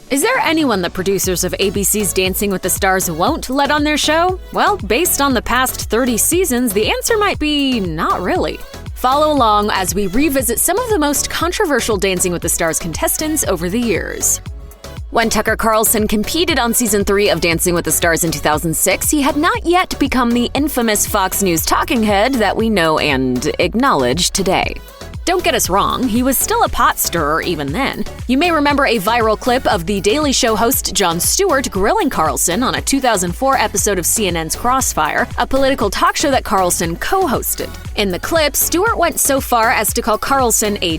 Is there anyone the producers of ABC's Dancing with the Stars won't let on their show? Well, based on the past 30 seasons, the answer might be not really. Follow along as we revisit some of the most controversial Dancing with the Stars contestants over the years. When Tucker Carlson competed on Season 3 of Dancing with the Stars in 2006, he had not yet become the infamous Fox News talking head that we know and acknowledge today. Don't get us wrong, he was still a pot stirrer even then. You may remember a viral clip of The Daily Show host Jon Stewart grilling Carlson on a 2004 episode of CNN's Crossfire, a political talk show that Carlson co-hosted. In the clip, Stewart went so far as to call Carlson a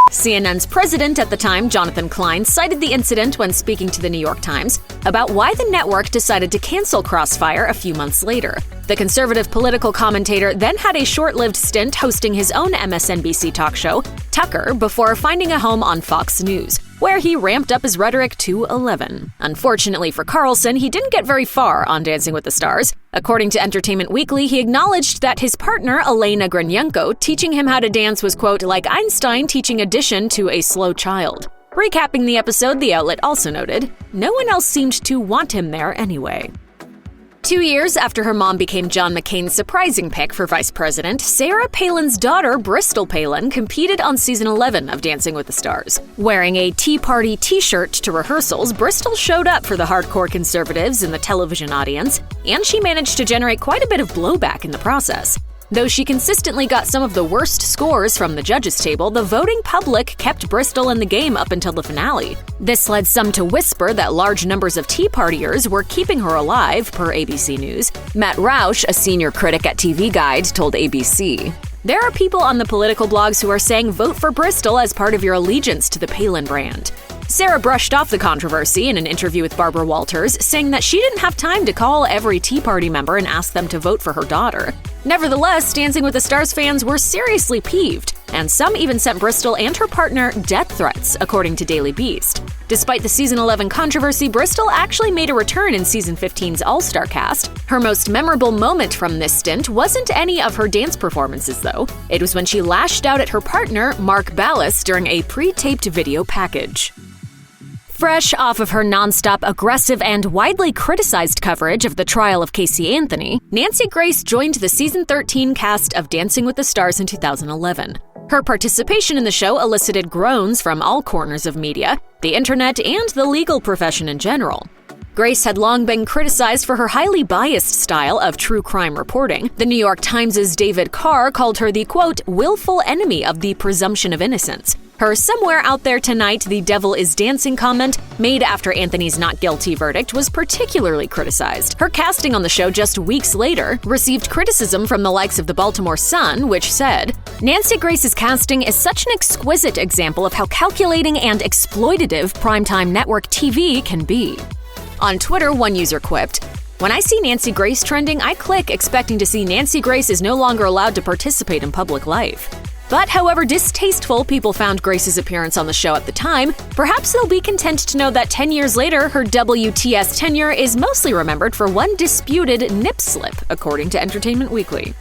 CNN's president at the time, Jonathan Klein, cited the incident when speaking to the New York Times about why the network decided to cancel Crossfire a few months later. The conservative political commentator then had a short-lived stint hosting his own MSNBC talk show, Tucker, before finding a home on Fox News, where he ramped up his rhetoric to 11. Unfortunately for Carlson, he didn't get very far on Dancing with the Stars. According to Entertainment Weekly, he acknowledged that his partner, Elena Grinyenko, teaching him how to dance was, quote, like Einstein teaching addition to a slow child. Recapping the episode, the outlet also noted, no one else seemed to want him there anyway. 2 years after her mom became John McCain's surprising pick for vice president, Sarah Palin's daughter, Bristol Palin, competed on Season 11 of Dancing with the Stars. Wearing a Tea Party t-shirt to rehearsals, Bristol showed up for the hardcore conservatives in the television audience, and she managed to generate quite a bit of blowback in the process. Though she consistently got some of the worst scores from the judges' table, the voting public kept Bristol in the game up until the finale. This led some to whisper that large numbers of Tea Partiers were keeping her alive, per ABC News. Matt Roush, a senior critic at TV Guide, told ABC. There are people on the political blogs who are saying vote for Bristol as part of your allegiance to the Palin brand. Sarah brushed off the controversy in an interview with Barbara Walters, saying that she didn't have time to call every Tea Party member and ask them to vote for her daughter. Nevertheless, Dancing with the Stars fans were seriously peeved, and some even sent Bristol and her partner death threats, according to Daily Beast. Despite the Season 11 controversy, Bristol actually made a return in Season 15's All-Star cast. Her most memorable moment from this stint wasn't any of her dance performances, though. It was when she lashed out at her partner, Mark Ballas, during a pre-taped video package. Fresh off of her nonstop aggressive and widely criticized coverage of the trial of Casey Anthony, Nancy Grace joined the Season 13 cast of Dancing with the Stars in 2011. Her participation in the show elicited groans from all corners of media, the internet, and the legal profession in general. Grace had long been criticized for her highly biased style of true crime reporting. The New York Times' David Carr called her the, quote, willful enemy of the presumption of innocence. Her "somewhere out there tonight, the devil is dancing" comment, made after Anthony's not guilty verdict, was particularly criticized. Her casting on the show just weeks later received criticism from the likes of the Baltimore Sun, which said, Nancy Grace's casting is such an exquisite example of how calculating and exploitative primetime network TV can be. On Twitter, one user quipped, when I see Nancy Grace trending, I click expecting to see Nancy Grace is no longer allowed to participate in public life. But however distasteful people found Grace's appearance on the show at the time, perhaps they'll be content to know that 10 years later, her WTS tenure is mostly remembered for one disputed nip slip, according to Entertainment Weekly.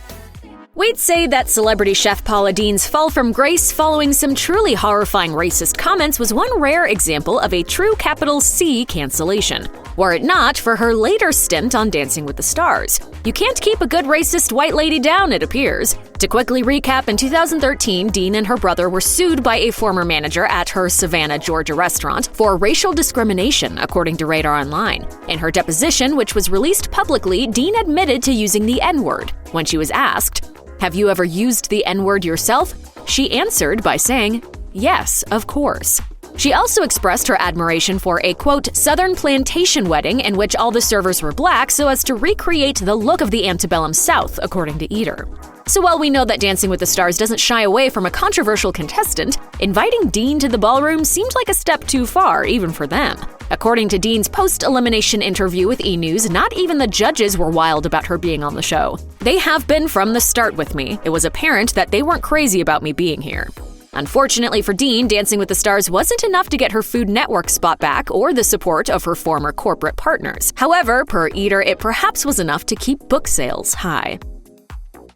We'd say that celebrity chef Paula Deen's fall from grace following some truly horrifying racist comments was one rare example of a true capital C cancellation. Were it not for her later stint on Dancing with the Stars. You can't keep a good racist white lady down, it appears. To quickly recap, in 2013, Deen and her brother were sued by a former manager at her Savannah, Georgia restaurant for racial discrimination, according to Radar Online. In her deposition, which was released publicly, Deen admitted to using the N-word. When she was asked, have you ever used the N-word yourself? She answered by saying, yes, of course. She also expressed her admiration for a, quote, Southern plantation wedding in which all the servers were black so as to recreate the look of the antebellum South, according to Eater. So while we know that Dancing with the Stars doesn't shy away from a controversial contestant, inviting Deen to the ballroom seemed like a step too far, even for them. According to Deen's post-elimination interview with E! News, not even the judges were wild about her being on the show. They have been from the start with me. It was apparent that they weren't crazy about me being here. Unfortunately for Deen, Dancing with the Stars wasn't enough to get her Food Network spot back or the support of her former corporate partners. However, per Eater, it perhaps was enough to keep book sales high.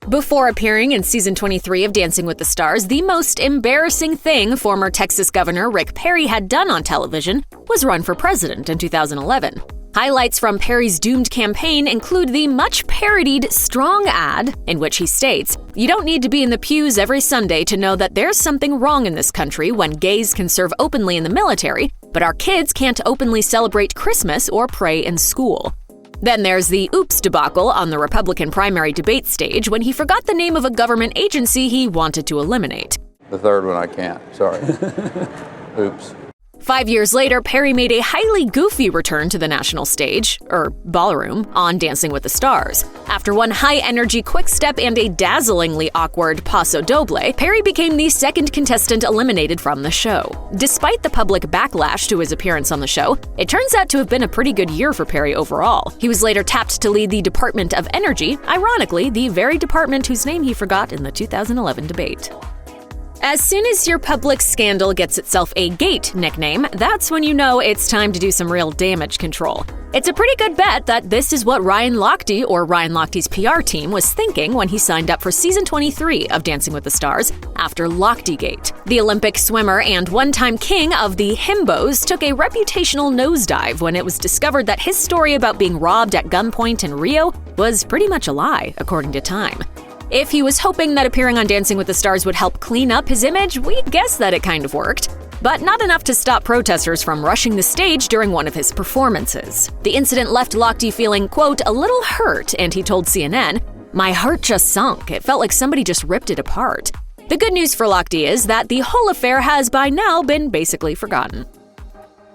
Before appearing in season 23 of Dancing with the Stars, the most embarrassing thing former Texas Governor Rick Perry had done on television was run for president in 2011. Highlights from Perry's doomed campaign include the much-parodied Strong ad, in which he states, "You don't need to be in the pews every Sunday to know that there's something wrong in this country when gays can serve openly in the military, but our kids can't openly celebrate Christmas or pray in school." Then there's the oops debacle on the Republican primary debate stage when he forgot the name of a government agency he wanted to eliminate. The third one I can't, sorry. Oops. 5 years later, Perry made a highly goofy return to the national stage, ballroom, on Dancing with the Stars. After one high-energy quick step and a dazzlingly awkward paso doble, Perry became the second contestant eliminated from the show. Despite the public backlash to his appearance on the show, it turns out to have been a pretty good year for Perry overall. He was later tapped to lead the Department of Energy, ironically, the very department whose name he forgot in the 2011 debate. As soon as your public scandal gets itself a GATE nickname, that's when you know it's time to do some real damage control. It's a pretty good bet that this is what Ryan Lochte, or Ryan Lochte's PR team, was thinking when he signed up for season 23 of Dancing with the Stars after Lochtegate. The Olympic swimmer and one-time king of the himbos took a reputational nosedive when it was discovered that his story about being robbed at gunpoint in Rio was pretty much a lie, according to Time. If he was hoping that appearing on Dancing with the Stars would help clean up his image, we'd guess that it kind of worked. But not enough to stop protesters from rushing the stage during one of his performances. The incident left Lochte feeling, quote, a little hurt, and he told CNN, "My heart just sunk. It felt like somebody just ripped it apart." The good news for Lochte is that the whole affair has by now been basically forgotten.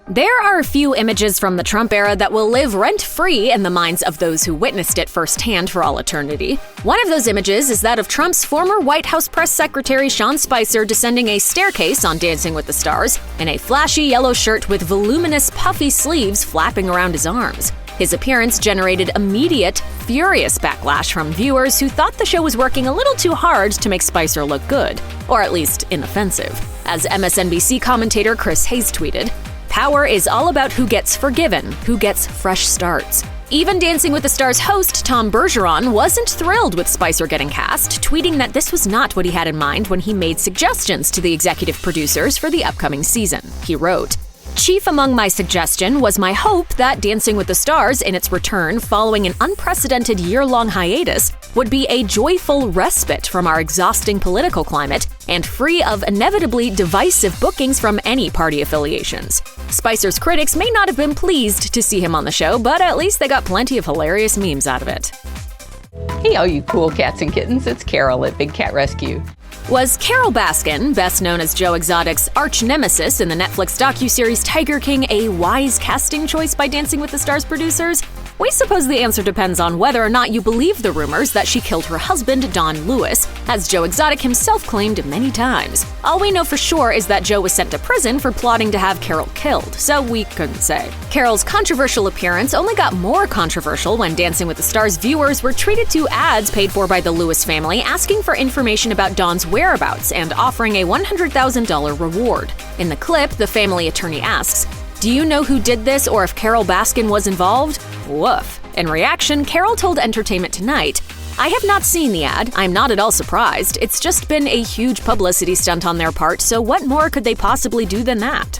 There are a few images from the Trump era that will live rent-free in the minds of those who witnessed it firsthand for all eternity. One of those images is that of Trump's former White House press secretary Sean Spicer descending a staircase on Dancing with the Stars in a flashy yellow shirt with voluminous puffy sleeves flapping around his arms. His appearance generated immediate, furious backlash from viewers who thought the show was working a little too hard to make Spicer look good, or at least inoffensive. As MSNBC commentator Chris Hayes tweeted, "Power is all about who gets forgiven, who gets fresh starts." Even Dancing with the Stars host Tom Bergeron wasn't thrilled with Spicer getting cast, tweeting that this was not what he had in mind when he made suggestions to the executive producers for the upcoming season. He wrote, "Chief among my suggestion was my hope that Dancing with the Stars, in its return following an unprecedented year-long hiatus, would be a joyful respite from our exhausting political climate and free of inevitably divisive bookings from any party affiliations." Spicer's critics may not have been pleased to see him on the show, but at least they got plenty of hilarious memes out of it. Hey, all you cool cats and kittens, it's Carol at Big Cat Rescue. Was Carol Baskin, best known as Joe Exotic's arch-nemesis in the Netflix docuseries Tiger King, a wise casting choice by Dancing with the Stars producers? We suppose the answer depends on whether or not you believe the rumors that she killed her husband, Don Lewis, as Joe Exotic himself claimed many times. All we know for sure is that Joe was sent to prison for plotting to have Carol killed, so we couldn't say. Carol's controversial appearance only got more controversial when Dancing with the Stars viewers were treated to ads paid for by the Lewis family asking for information about Don's whereabouts and offering a $100,000 reward. In the clip, the family attorney asks, "Do you know who did this or if Carol Baskin was involved?" Woof. In reaction, Carol told Entertainment Tonight, "I have not seen the ad. I'm not at all surprised. It's just been a huge publicity stunt on their part, so what more could they possibly do than that?"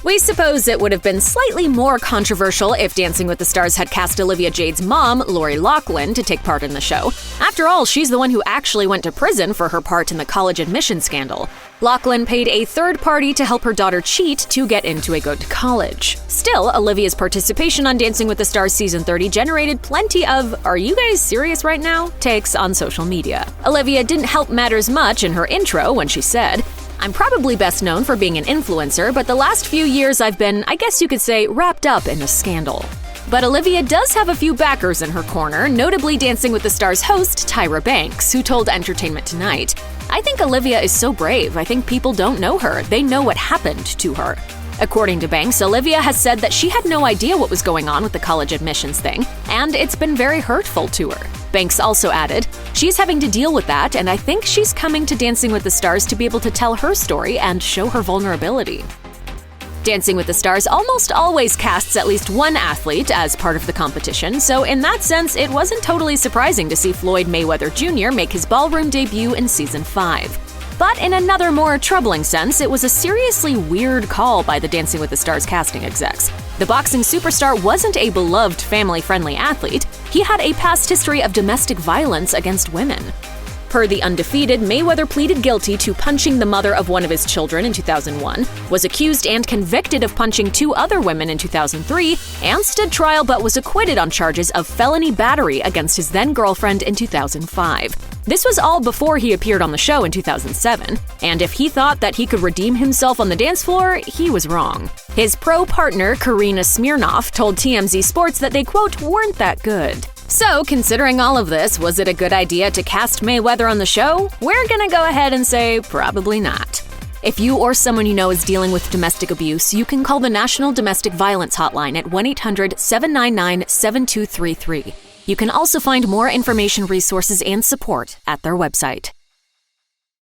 We suppose it would have been slightly more controversial if Dancing with the Stars had cast Olivia Jade's mom, Lori Loughlin, to take part in the show. After all, she's the one who actually went to prison for her part in the college admission scandal. Loughlin paid a third party to help her daughter cheat to get into a good college. Still, Olivia's participation on Dancing with the Stars Season 30 generated plenty of "are you guys serious right now?" takes on social media. Olivia didn't help matters much in her intro when she said, "I'm probably best known for being an influencer, but the last few years I've been, I guess you could say, wrapped up in a scandal." But Olivia does have a few backers in her corner, notably Dancing with the Stars host Tyra Banks, who told Entertainment Tonight, "I think Olivia is so brave. I think people don't know her. They know what happened to her." According to Banks, Olivia has said that she had no idea what was going on with the college admissions thing, and it's been very hurtful to her. Banks also added, "She's having to deal with that, and I think she's coming to Dancing with the Stars to be able to tell her story and show her vulnerability." Dancing with the Stars almost always casts at least one athlete as part of the competition, so in that sense, it wasn't totally surprising to see Floyd Mayweather Jr. make his ballroom debut in Season 5. But in another more troubling sense, it was a seriously weird call by the Dancing with the Stars casting execs. The boxing superstar wasn't a beloved, family-friendly athlete. He had a past history of domestic violence against women. Per The Undefeated, Mayweather pleaded guilty to punching the mother of one of his children in 2001, was accused and convicted of punching 2 other women in 2003, and stood trial but was acquitted on charges of felony battery against his then-girlfriend in 2005. This was all before he appeared on the show in 2007, and if he thought that he could redeem himself on the dance floor, he was wrong. His pro partner, Karina Smirnoff, told TMZ Sports that they, quote, weren't that good. So, considering all of this, was it a good idea to cast Mayweather on the show? We're gonna go ahead and say probably not. If you or someone you know is dealing with domestic abuse, you can call the National Domestic Violence Hotline at 1-800-799-7233. You can also find more information, resources, and support at their website.